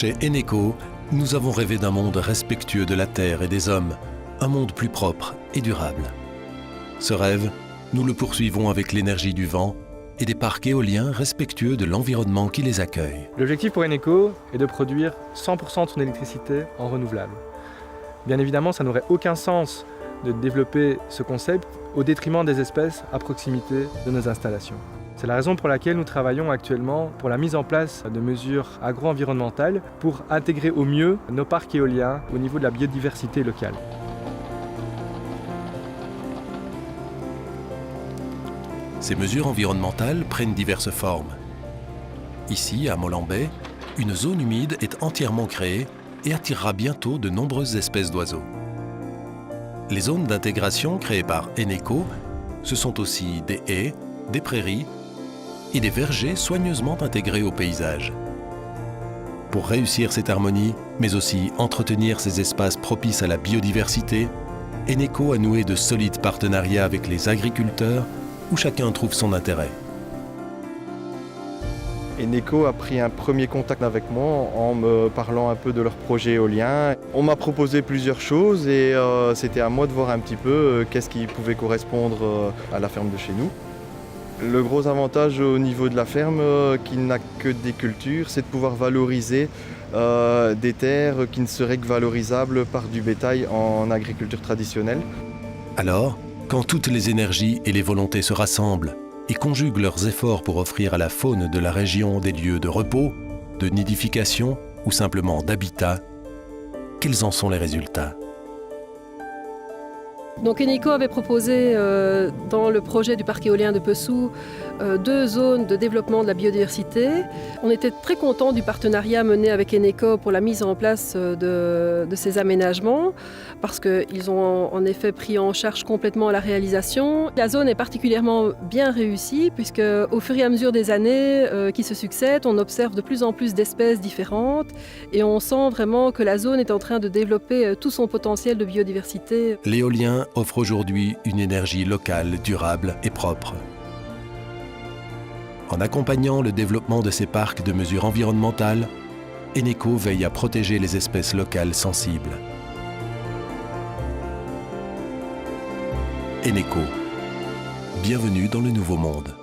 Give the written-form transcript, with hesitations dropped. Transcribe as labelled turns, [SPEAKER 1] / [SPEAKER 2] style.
[SPEAKER 1] Chez Eneco, nous avons rêvé d'un monde respectueux de la terre et des hommes, un monde plus propre et durable. Ce rêve, nous le poursuivons avec l'énergie du vent et des parcs éoliens respectueux de l'environnement qui les accueille.
[SPEAKER 2] L'objectif pour Eneco est de produire 100% de son électricité en renouvelable. Bien évidemment, ça n'aurait aucun sens de développer ce concept au détriment des espèces à proximité de nos installations. C'est la raison pour laquelle nous travaillons actuellement pour la mise en place de mesures agro-environnementales pour intégrer au mieux nos parcs éoliens au niveau de la biodiversité locale.
[SPEAKER 1] Ces mesures environnementales prennent diverses formes. Ici, à Molenbeek, une zone humide est entièrement créée et attirera bientôt de nombreuses espèces d'oiseaux. Les zones d'intégration créées par Eneco, ce sont aussi des haies, des prairies et des vergers soigneusement intégrés au paysage. Pour réussir cette harmonie, mais aussi entretenir ces espaces propices à la biodiversité, Eneco a noué de solides partenariats avec les agriculteurs où chacun trouve son intérêt.
[SPEAKER 3] Eneco a pris un premier contact avec moi en me parlant un peu de leur projet éolien. On m'a proposé plusieurs choses et c'était à moi de voir un petit peu qu'est-ce qui pouvait correspondre à la ferme de chez nous. Le gros avantage au niveau de la ferme, qui n'a que des cultures, c'est de pouvoir valoriser des terres qui ne seraient que valorisables par du bétail en agriculture traditionnelle.
[SPEAKER 1] Alors, quand toutes les énergies et les volontés se rassemblent et conjuguent leurs efforts pour offrir à la faune de la région des lieux de repos, de nidification ou simplement d'habitat, quels en sont les résultats ?
[SPEAKER 4] Donc Eneco avait proposé dans le projet du parc éolien de Pessou 2 zones de développement de la biodiversité. On était très contents du partenariat mené avec Eneco pour la mise en place de ces aménagements parce qu'ils ont en effet pris en charge complètement la réalisation. La zone est particulièrement bien réussie puisque au fur et à mesure des années qui se succèdent, on observe de plus en plus d'espèces différentes et on sent vraiment que la zone est en train de développer tout son potentiel de biodiversité.
[SPEAKER 1] L'éolien offre aujourd'hui une énergie locale, durable et propre. En accompagnant le développement de ces parcs de mesures environnementales, Eneco veille à protéger les espèces locales sensibles. Eneco, bienvenue dans le nouveau monde.